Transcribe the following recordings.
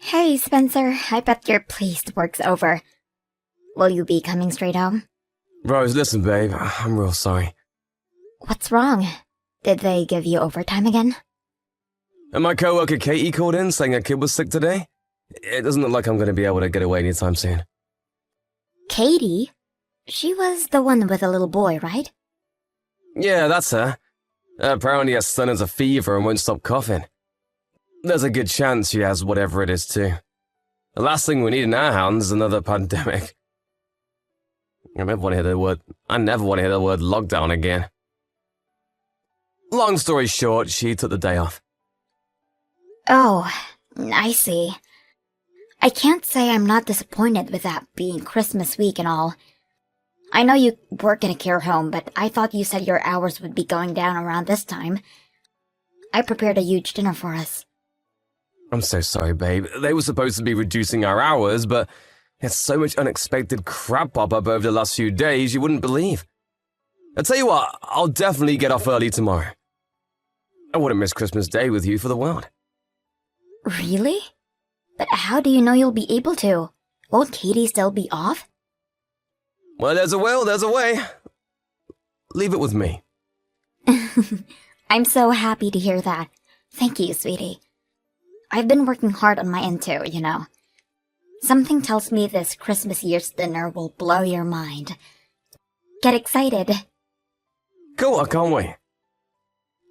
Hey, Spencer, I bet you're pleased work's over. Will you be coming straight home? Rose, listen, babe, I'm real sorry. What's wrong? Did they give you overtime again? And my coworker Katie called in saying her kid was sick today. It doesn't look like I'm going to be able to get away anytime soon. Katie? She was the one with the little boy, right? Yeah, that's her. Apparently her son has a fever and won't stop coughing. There's a good chance she has whatever it is too. The last thing we need in our hands is another pandemic. I never want to hear the word lockdown again. Long story short, she took the day off. Oh, I see. I can't say I'm not disappointed with that being Christmas week and all. I know you work in a care home, but I thought you said your hours would be going down around this time. I prepared a huge dinner for us. I'm so sorry, babe. They were supposed to be reducing our hours, but there's so much unexpected crap pop up over the last few days you wouldn't believe. I'll tell you what, I'll definitely get off early tomorrow. I wouldn't miss Christmas Day with you for the world. Really? But how do you know you'll be able to? Won't Katie still be off? Well, there's a will, there's a way. Leave it with me. I'm so happy to hear that. Thank you, sweetie. I've been working hard on my end too, you know. Something tells me this Christmas year's dinner will blow your mind. Get excited. Cool, I can't wait.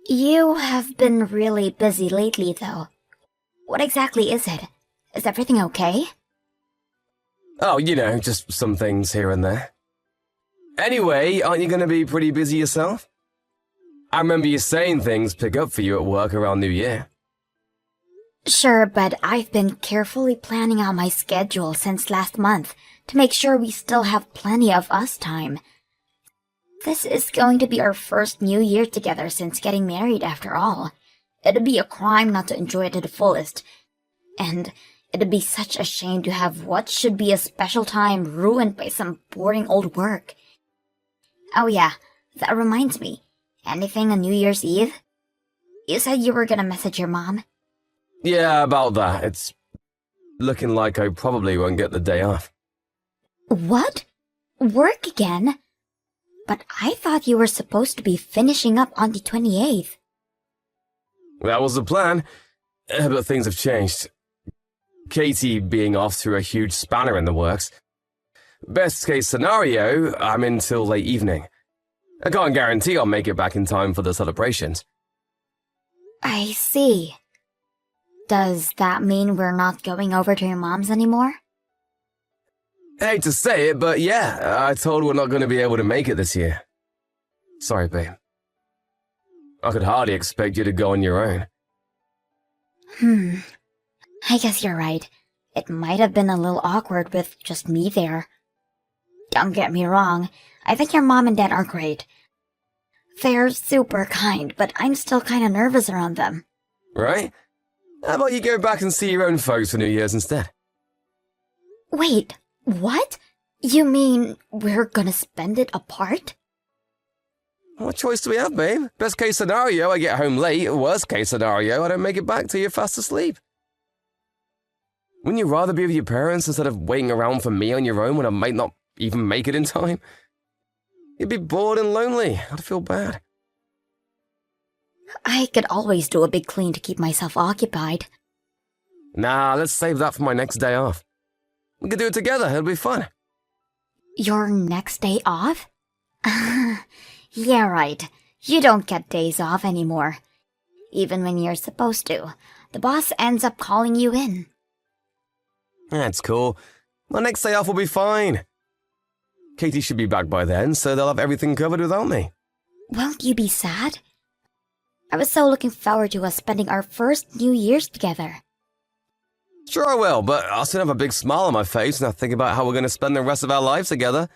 You have been really busy lately, though. What exactly is it? Is everything okay? Oh, you know, just some things here and there. Anyway, aren't you going to be pretty busy yourself? I remember you saying things pick up for you at work around New Year. Sure, but I've been carefully planning out my schedule since last month to make sure we still have plenty of us time. This is going to be our first New Year together since getting married, after all. It'd be a crime not to enjoy it to the fullest. And it'd be such a shame to have what should be a special time ruined by some boring old work. Oh yeah, that reminds me. Anything on New Year's Eve? You said you were gonna message your mom? Yeah, about that. It's looking like I probably won't get the day off. What? Work again? But I thought you were supposed to be finishing up on the 28th. That was the plan, but things have changed. Katie being off threw a huge spanner in the works. Best case scenario, I'm in till late evening. I can't guarantee I'll make it back in time for the celebrations. I see. Does that mean we're not going over to your mom's anymore? Hate to say it, but yeah, I told her we're not going to be able to make it this year. Sorry, babe. I could hardly expect you to go on your own. I guess you're right. It might have been a little awkward with just me there. Don't get me wrong, I think your mom and dad are great. They're super kind, but I'm still kinda nervous around them. Right? How about you go back and see your own folks for New Year's instead? Wait, what? You mean we're gonna spend it apart? What choice do we have, babe? Best case scenario, I get home late. Worst case scenario, I don't make it back till you're fast asleep. Wouldn't you rather be with your parents instead of waiting around for me on your own when I might not even make it in time? You'd be bored and lonely. I'd feel bad. I could always do a big clean to keep myself occupied. Nah, let's save that for my next day off. We could do it together. It'll be fun. Your next day off? Yeah, right. You don't get days off anymore. Even when you're supposed to, the boss ends up calling you in. That's cool. My next day off will be fine. Katie should be back by then, so they'll have everything covered without me. Won't you be sad? I was so looking forward to us spending our first New Year's together. Sure I will, but I'll still have a big smile on my face when I think about how we're going to spend the rest of our lives together.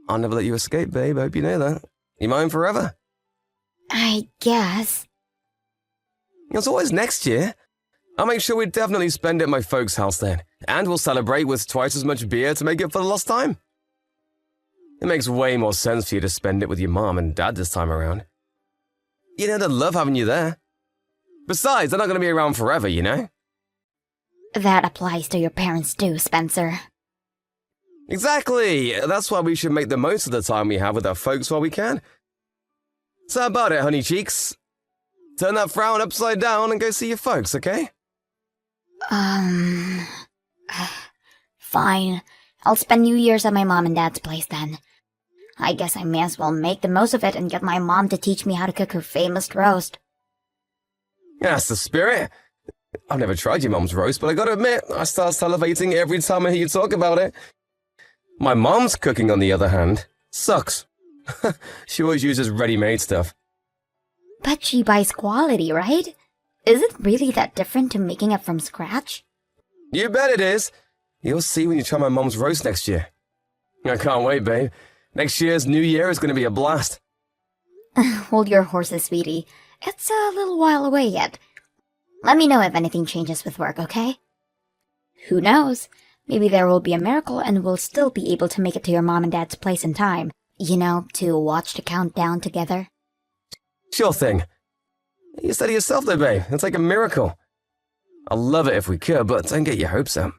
I'll never let you escape, babe. I hope you know that. You're mine forever. I guess. It's always next year. I'll make sure we definitely spend it at my folks' house then, and we'll celebrate with twice as much beer to make up for the lost time. It makes way more sense for you to spend it with your mom and dad this time around. You know, they'd love having you there. Besides, they're not going to be around forever, you know? That applies to your parents too, Spencer. Exactly! That's why we should make the most of the time we have with our folks while we can. So how about it, honey cheeks? Turn that frown upside down and go see your folks, okay? Fine. I'll spend New Year's at my mom and dad's place then. I guess I may as well make the most of it and get my mom to teach me how to cook her famous roast. That's the spirit. I've never tried your mom's roast, but I gotta admit, I start salivating every time I hear you talk about it. My mom's cooking, on the other hand, sucks. She always uses ready-made stuff. But she buys quality, right? Is it really that different to making it from scratch? You bet it is. You'll see when you try my mom's roast next year. I can't wait, babe. Next year's New Year is going to be a blast. Hold your horses, sweetie. It's a little while away yet. Let me know if anything changes with work, okay? Who knows? Maybe there will be a miracle and we'll still be able to make it to your mom and dad's place in time. You know, to watch the countdown together. Sure thing. You said it yourself though, babe. It's like a miracle. I'd love it if we could, but don't get your hopes up.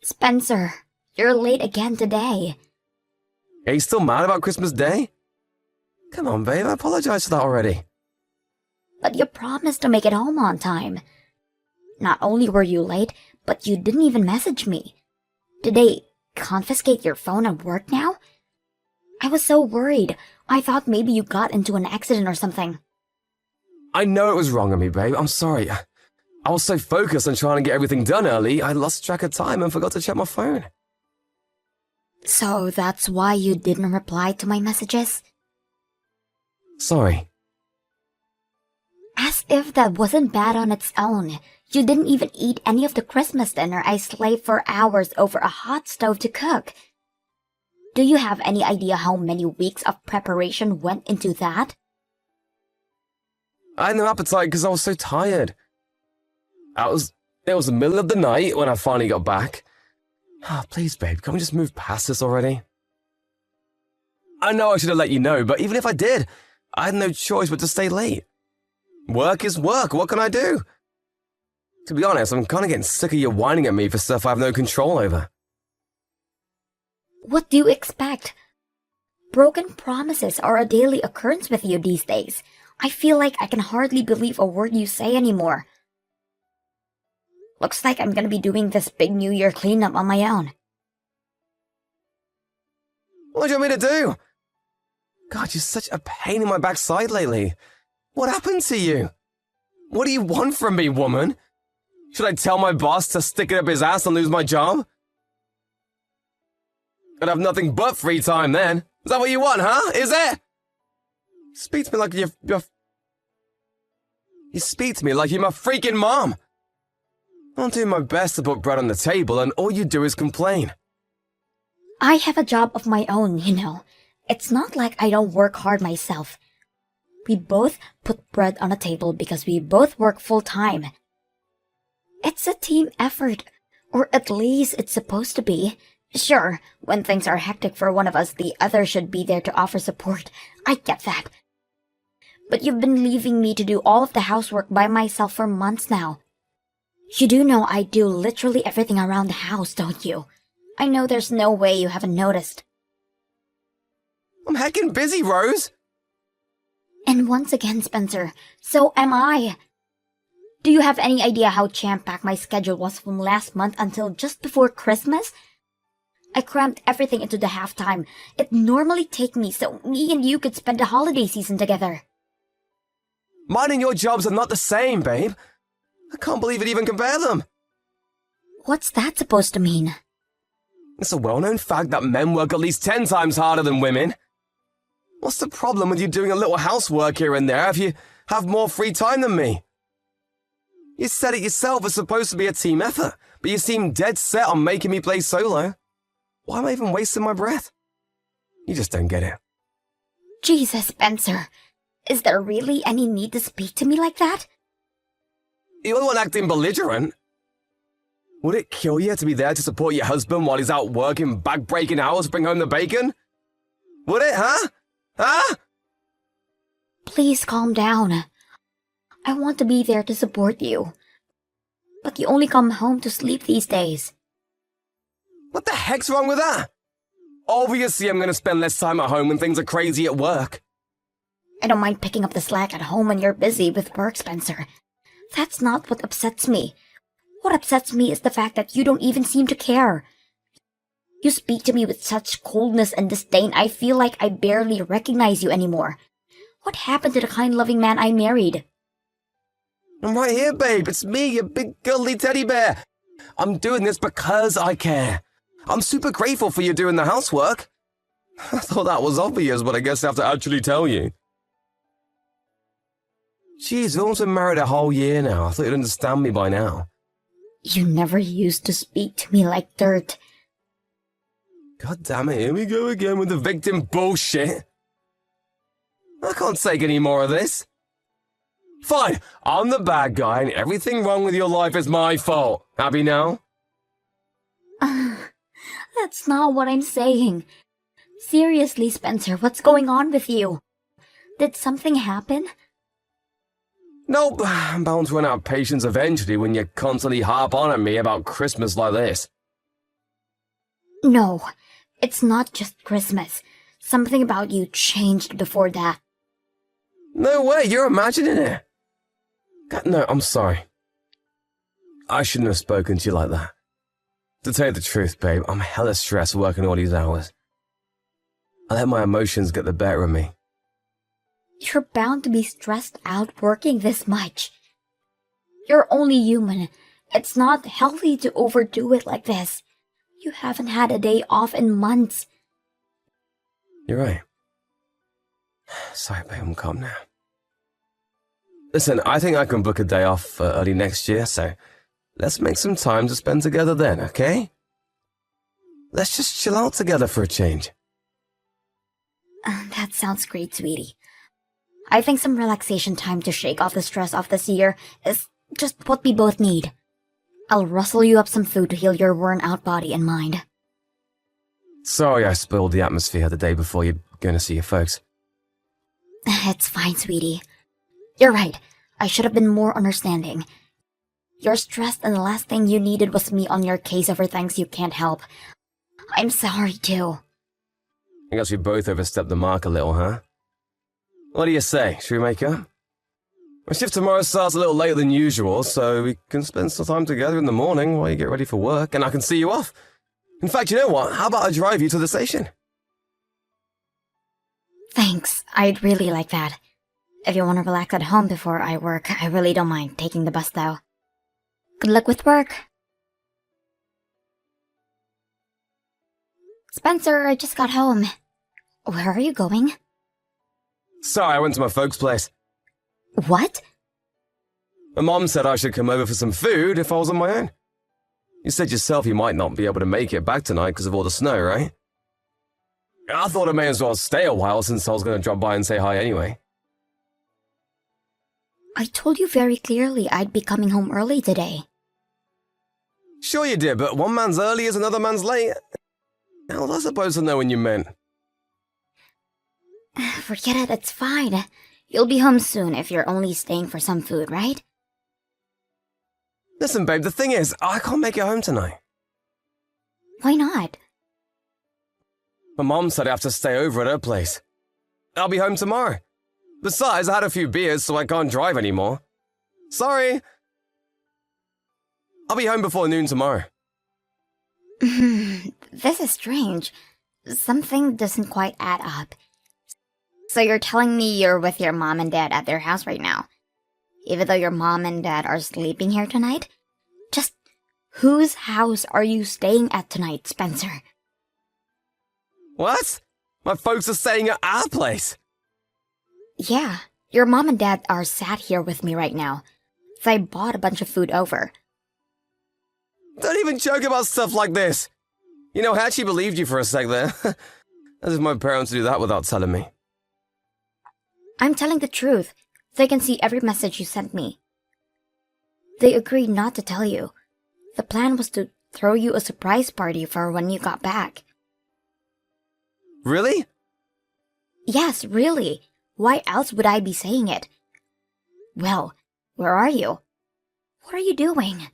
Spencer, you're late again today. Are you still mad about Christmas Day? Come on, babe. I apologize for that already. But you promised to make it home on time. Not only were you late, but you didn't even message me. Did they confiscate your phone at work now? I was so worried. I thought maybe you got into an accident or something. I know it was wrong of me, babe. I'm sorry. I was so focused on trying to get everything done early, I lost track of time and forgot to check my phone. So that's why you didn't reply to my messages? Sorry. As if that wasn't bad on its own. You didn't even eat any of the Christmas dinner I slaved for hours over a hot stove to cook. Do you have any idea how many weeks of preparation went into that? I had no appetite because I was so tired. It was the middle of the night when I finally got back. Please, babe, can't we just move past this already? I know I should have let you know, but even if I did, I had no choice but to stay late. Work is work, what can I do? To be honest, I'm kind of getting sick of you whining at me for stuff I have no control over. What do you expect? Broken promises are a daily occurrence with you these days. I feel like I can hardly believe a word you say anymore. Looks like I'm gonna be doing this big New Year cleanup on my own. What do you want me to do? God, you're such a pain in my backside lately. What happened to you? What do you want from me, woman? Should I tell my boss to stick it up his ass and lose my job? I'd have nothing but free time then. Is that what you want, huh? Is it? Speak to me like you're You speak to me like you're my freaking mom. I'm doing my best to put bread on the table and all you do is complain. I have a job of my own, you know. It's not like I don't work hard myself. We both put bread on the table because we both work full-time. It's a team effort, or at least it's supposed to be. Sure, when things are hectic for one of us, the other should be there to offer support. I get that. But you've been leaving me to do all of the housework by myself for months now. You do know I do literally everything around the house, don't you? I know there's no way you haven't noticed. I'm heckin' busy, Rose. And once again, Spencer, so am I. Do you have any idea how jam-packed my schedule was from last month until just before Christmas? I crammed everything into the halftime. It normally takes me so me and you could spend the holiday season together. Mine and your jobs are not the same, babe. I can't believe it even compare them. What's that supposed to mean? It's a well-known fact that men work at least 10 times harder than women. What's the problem with you doing a little housework here and there if you have more free time than me? You said it yourself, it's supposed to be a team effort, but you seem dead set on making me play solo. Why am I even wasting my breath? You just don't get it. Jesus, Spencer. Is there really any need to speak to me like that? You're the one acting belligerent. Would it kill you to be there to support your husband while he's out working back-breaking hours to bring home the bacon? Would it, huh? Huh? Please calm down. I want to be there to support you. But you only come home to sleep these days. What the heck's wrong with that? Obviously, I'm gonna spend less time at home when things are crazy at work. I don't mind picking up the slack at home when you're busy with work, Spencer. That's not what upsets me. What upsets me is the fact that you don't even seem to care. You speak to me with such coldness and disdain, I feel like I barely recognize you anymore. What happened to the kind, loving man I married? I'm right here, babe. It's me, your big cuddly teddy bear. I'm doing this because I care. I'm super grateful for you doing the housework. I thought that was obvious, but I guess I have to actually tell you. Jeez, we've almost been married a whole year now. I thought you'd understand me by now. You never used to speak to me like dirt. God damn it, here we go again with the victim bullshit. I can't take any more of this. Fine, I'm the bad guy and everything wrong with your life is my fault. Happy now? That's not what I'm saying. Seriously, Spencer, what's going on with you? Did something happen? Nope, I'm bound to run out of patience eventually when you constantly harp on at me about Christmas like this. No, it's not just Christmas. Something about you changed before that. No way, you're imagining it. God, no, I'm sorry. I shouldn't have spoken to you like that. To tell you the truth, babe, I'm hella stressed working all these hours. I let my emotions get the better of me. You're bound to be stressed out working this much. You're only human. It's not healthy to overdo it like this. You haven't had a day off in months. You're right. Sorry, babe, I'm calm now. Listen, I think I can book a day off early next year, so let's make some time to spend together then, okay? Let's just chill out together for a change. That sounds great, sweetie. I think some relaxation time to shake off the stress of this year is just what we both need. I'll rustle you up some food to heal your worn-out body and mind. Sorry I spoiled the atmosphere the day before you're gonna see your folks. It's fine, sweetie. You're right. I should have been more understanding. You're stressed and the last thing you needed was me on your case over things you can't help. I'm sorry, too. I guess we both overstepped the mark a little, huh? What do you say? Should we make up? My shift tomorrow starts a little later than usual, so we can spend some time together in the morning while you get ready for work, and I can see you off. In fact, you know what? How about I drive you to the station? Thanks. I'd really like that. If you want to relax at home before I work, I really don't mind taking the bus, though. Good luck with work. Spencer, I just got home. Where are you going? Sorry, I went to my folks' place. What? My mom said I should come over for some food if I was on my own. You said yourself you might not be able to make it back tonight because of all the snow, right? I thought I may as well stay a while since I was going to drop by and say hi anyway. I told you very clearly I'd be coming home early today. Sure you did, but one man's early is another man's late. How was I supposed to know when you meant? Forget it, it's fine. You'll be home soon if you're only staying for some food, right? Listen, babe, the thing is, I can't make it home tonight. Why not? My mom said I have to stay over at her place. I'll be home tomorrow. Besides, I had a few beers, so I can't drive anymore. Sorry. I'll be home before noon tomorrow. This is strange. Something doesn't quite add up. So you're telling me you're with your mom and dad at their house right now? Even though your mom and dad are sleeping here tonight? Just whose house are you staying at tonight, Spencer? What? My folks are staying at our place. Yeah, your mom and dad are sat here with me right now. So I bought a bunch of food over. Don't even joke about stuff like this. You know, I actually believed you for a sec there. As if my parents do that without telling me. I'm telling the truth. They can see every message you sent me. They agreed not to tell you. The plan was to throw you a surprise party for when you got back. Really? Yes, really. Why else would I be saying it? Well, Where are you? What are you doing?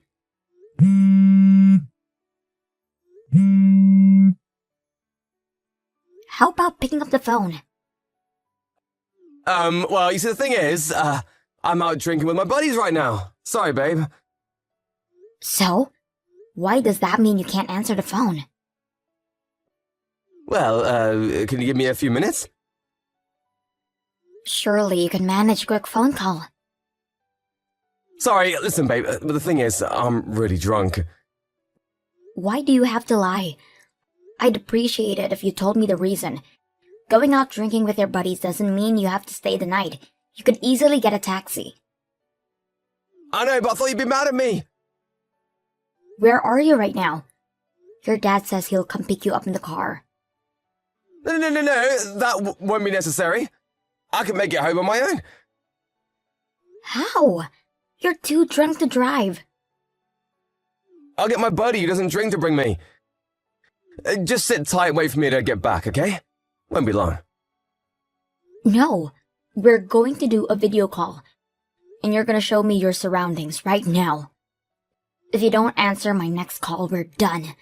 How about picking up the phone? Well, you see, the thing is, I'm out drinking with my buddies right now. Sorry, babe. So? Why does that mean you can't answer the phone? Well, can you give me a few minutes? Surely you can manage a quick phone call. Sorry, listen, babe, but the thing is, I'm really drunk. Why do you have to lie? I'd appreciate it if you told me the reason. Going out drinking with your buddies doesn't mean you have to stay the night. You could easily get a taxi. I know, but I thought you'd be mad at me. Where are you right now? Your dad says he'll come pick you up in the car. No, that won't be necessary. I can make it home on my own. How? You're too drunk to drive. I'll get my buddy who doesn't drink to bring me. Just sit tight and wait for me to get back, okay? Won't be long. No, we're going to do a video call. And you're gonna show me your surroundings right now. If you don't answer my next call, we're done.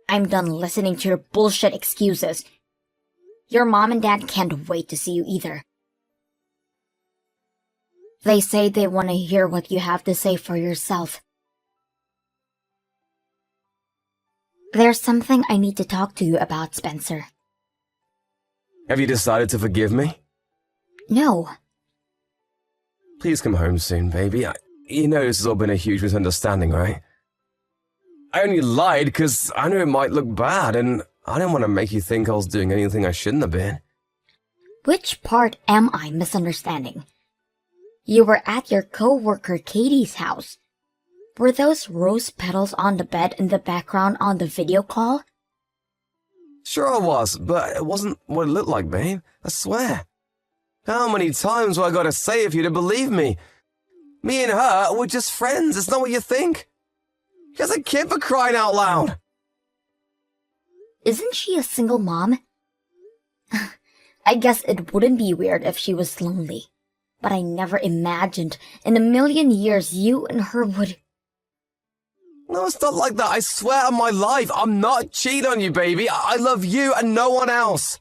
I'm done listening to your bullshit excuses. Your mom and dad can't wait to see you either. They say they want to hear what you have to say for yourself. There's something I need to talk to you about, Spencer. Have you decided to forgive me? No. Please come home soon, baby. You know this has all been a huge misunderstanding, right? I only lied because I knew it might look bad, and I didn't want to make you think I was doing anything I shouldn't have been. Which part am I misunderstanding? You were at your co-worker Katie's house. Were those rose petals on the bed in the background on the video call? Sure I was, but it wasn't what it looked like, babe. I swear. How many times do I gotta say it for you to believe me? Me and her, we're just friends. It's not what you think. She has a kid, for crying out loud. Isn't she a single mom? I guess it wouldn't be weird if she was lonely. But I never imagined in a million years you and her would... No, it's not like that. I swear on my life, I'm not cheating on you, baby. I love you and no one else.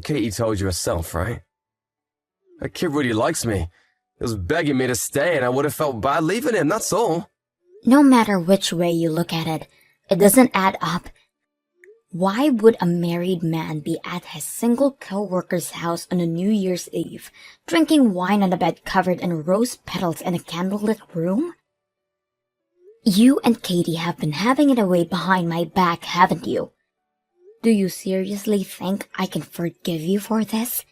Katie told you herself, right? That kid really likes me. He was begging me to stay and I would have felt bad leaving him, that's all. No matter which way you look at it, it doesn't add up. Why would a married man be at his single co-worker's house on a New Year's Eve, drinking wine on a bed covered in rose petals in a candlelit room? You and Katie have been having it away behind my back, haven't you? Do you seriously think I can forgive you for this?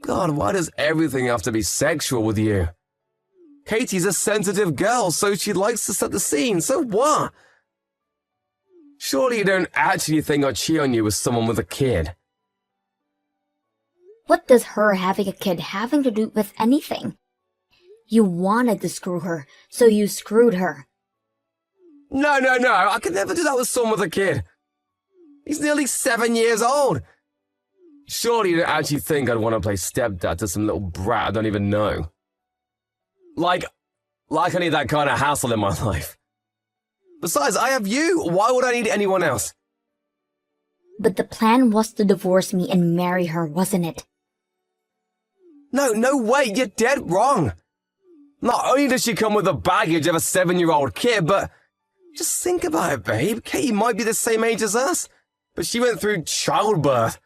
God, why does everything have to be sexual with you? Katie's a sensitive girl, so she likes to set the scene, so what? Surely you don't actually think I'd cheat on you with someone with a kid? What does her having a kid having to do with anything? You wanted to screw her, so you screwed her. No, I could never do that with someone with a kid. He's nearly 7 years old. Surely you don't actually think I'd want to play stepdad to some little brat I don't even know. Like I need that kind of hassle in my life. Besides, I have you. Why would I need anyone else? But the plan was to divorce me and marry her, wasn't it? No way, you're dead wrong. Not only does she come with the baggage of a 7-year-old kid, but just think about it, babe. Katie might be the same age as us, but she went through childbirth.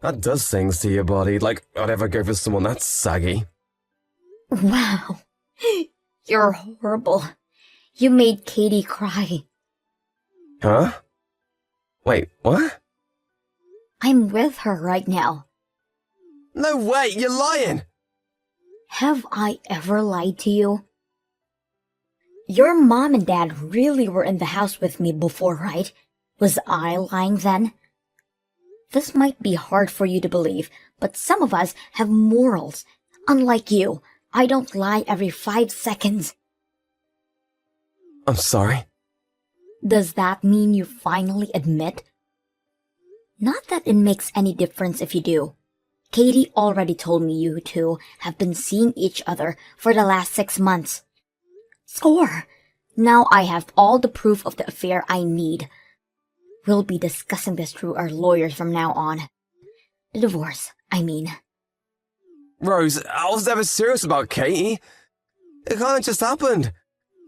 That does things to your body, like I'd ever go for someone that saggy. Wow. You're horrible. You made Katie cry. Huh? Wait, what? I'm with her right now. No way, you're lying! Have I ever lied to you? Your mom and dad really were in the house with me before, right? Was I lying then? This might be hard for you to believe, but some of us have morals. Unlike you, I don't lie every 5 seconds. I'm sorry. Does that mean you finally admit? Not that it makes any difference if you do. Katie already told me you two have been seeing each other for the last 6 months. Score! Now I have all the proof of the affair I need. We'll be discussing this through our lawyers from now on. The divorce, I mean. Rose, I was never serious about Katie. It kinda just happened.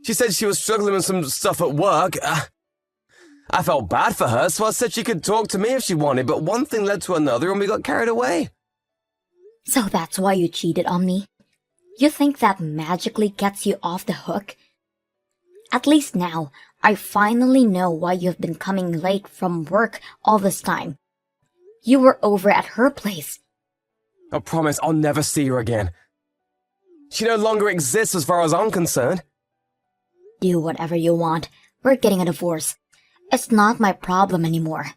She said she was struggling with some stuff at work. I felt bad for her, so I said she could talk to me if she wanted, but one thing led to another and we got carried away. So that's why you cheated on me? You think that magically gets you off the hook? At least now, I finally know why you've been coming late from work all this time. You were over at her place. I promise I'll never see her again. She no longer exists as far as I'm concerned. Do whatever you want. We're getting a divorce. It's not my problem anymore.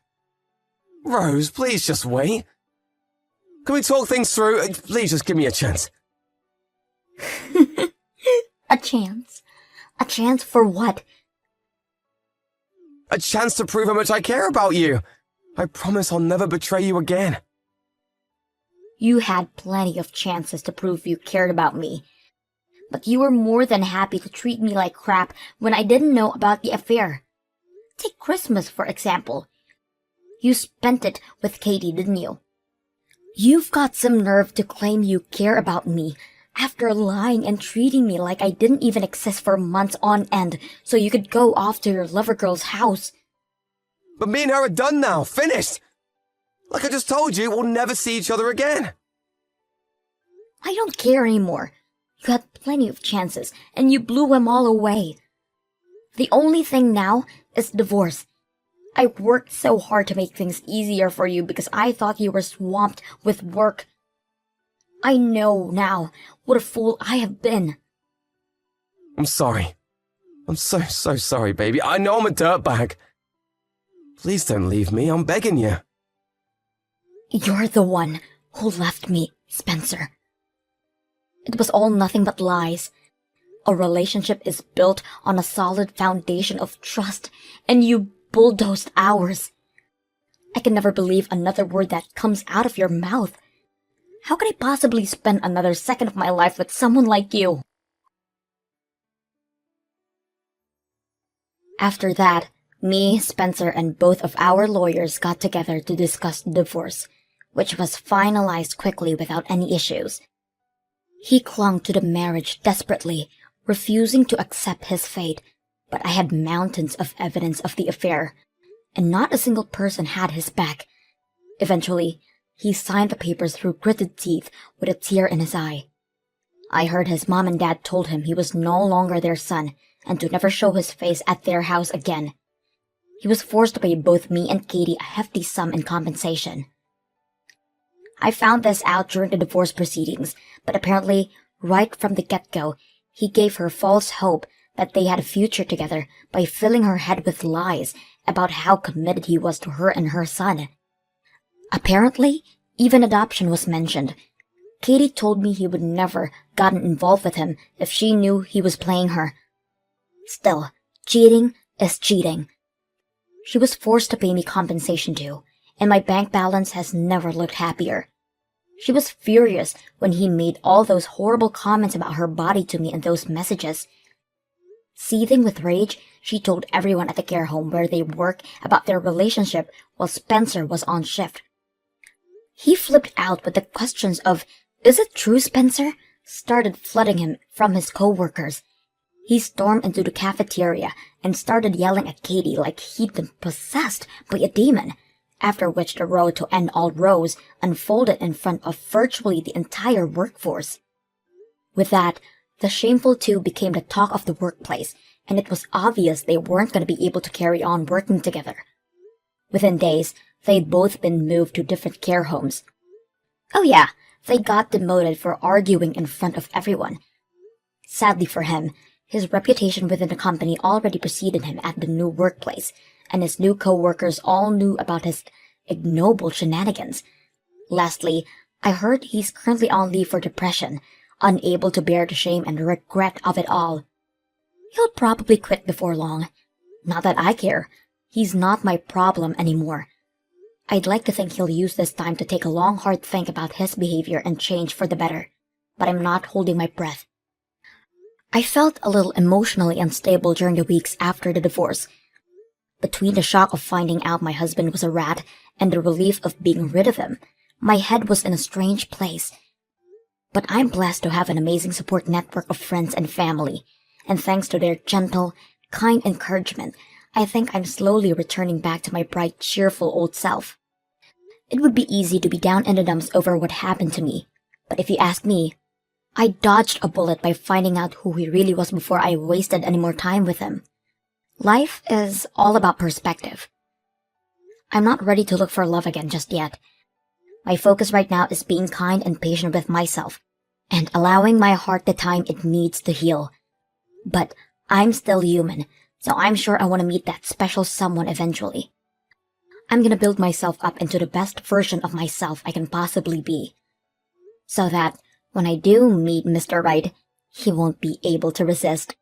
Rose, please just wait. Can we talk things through? Please just give me a chance. A chance? A chance for what? A chance to prove how much I care about you. I promise I'll never betray you again. You had plenty of chances to prove you cared about me. But you were more than happy to treat me like crap when I didn't know about the affair. Take Christmas, for example. You spent it with Katie, didn't you? You've got some nerve to claim you care about me after lying and treating me like I didn't even exist for months on end so you could go off to your lover girl's house. But me and her are done now, finished. Like I just told you, we'll never see each other again. I don't care anymore. You had plenty of chances, and you blew them all away. The only thing now is divorce. I worked so hard to make things easier for you because I thought you were swamped with work. I know now what a fool I have been. I'm sorry. I'm so sorry, baby. I know I'm a dirtbag. Please don't leave me, I'm begging you. You're the one who left me, Spencer. It was all nothing but lies. A relationship is built on a solid foundation of trust, and you bulldozed ours. I can never believe another word that comes out of your mouth. How could I possibly spend another second of my life with someone like you? After that, me, Spencer, and both of our lawyers got together to discuss the divorce, which was finalized quickly without any issues. He clung to the marriage desperately, refusing to accept his fate, but I had mountains of evidence of the affair, and not a single person had his back. Eventually, he signed the papers through gritted teeth with a tear in his eye. I heard his mom and dad told him he was no longer their son and to never show his face at their house again. He was forced to pay both me and Katie a hefty sum in compensation. I found this out during the divorce proceedings, but apparently, right from the get-go, he gave her false hope that they had a future together by filling her head with lies about how committed he was to her and her son. Apparently, even adoption was mentioned. Katie told me he would never gotten involved with him if she knew he was playing her. Still, cheating is cheating. She was forced to pay me compensation too, and my bank balance has never looked happier. She was furious when he made all those horrible comments about her body to me in those messages. Seething with rage, she told everyone at the care home where they work about their relationship while Spencer was on shift. He flipped out with the questions of, "Is it true, Spencer?" started flooding him from his co-workers. He stormed into the cafeteria and started yelling at Katie like he'd been possessed by a demon, after which the road to end all rows unfolded in front of virtually the entire workforce. With that, the shameful two became the talk of the workplace, and it was obvious they weren't going to be able to carry on working together. Within days, they'd both been moved to different care homes. Oh yeah, they got demoted for arguing in front of everyone. Sadly for him, his reputation within the company already preceded him at the new workplace, and his new co-workers all knew about his ignoble shenanigans. Lastly, I heard he's currently on leave for depression, unable to bear the shame and regret of it all. He'll probably quit before long. Not that I care. He's not my problem anymore. I'd like to think he'll use this time to take a long, hard think about his behavior and change for the better, but I'm not holding my breath. I felt a little emotionally unstable during the weeks after the divorce. Between the shock of finding out my husband was a rat and the relief of being rid of him, my head was in a strange place. But I'm blessed to have an amazing support network of friends and family, and thanks to their gentle, kind encouragement, I think I'm slowly returning back to my bright, cheerful old self. It would be easy to be down in the dumps over what happened to me, but if you ask me, I dodged a bullet by finding out who he really was before I wasted any more time with him. Life is all about perspective. I'm not ready to look for love again just yet. My focus right now is being kind and patient with myself, and allowing my heart the time it needs to heal. But I'm still human, so I'm sure I want to meet that special someone eventually. I'm gonna build myself up into the best version of myself I can possibly be, so that when I do meet Mr. Right, he won't be able to resist.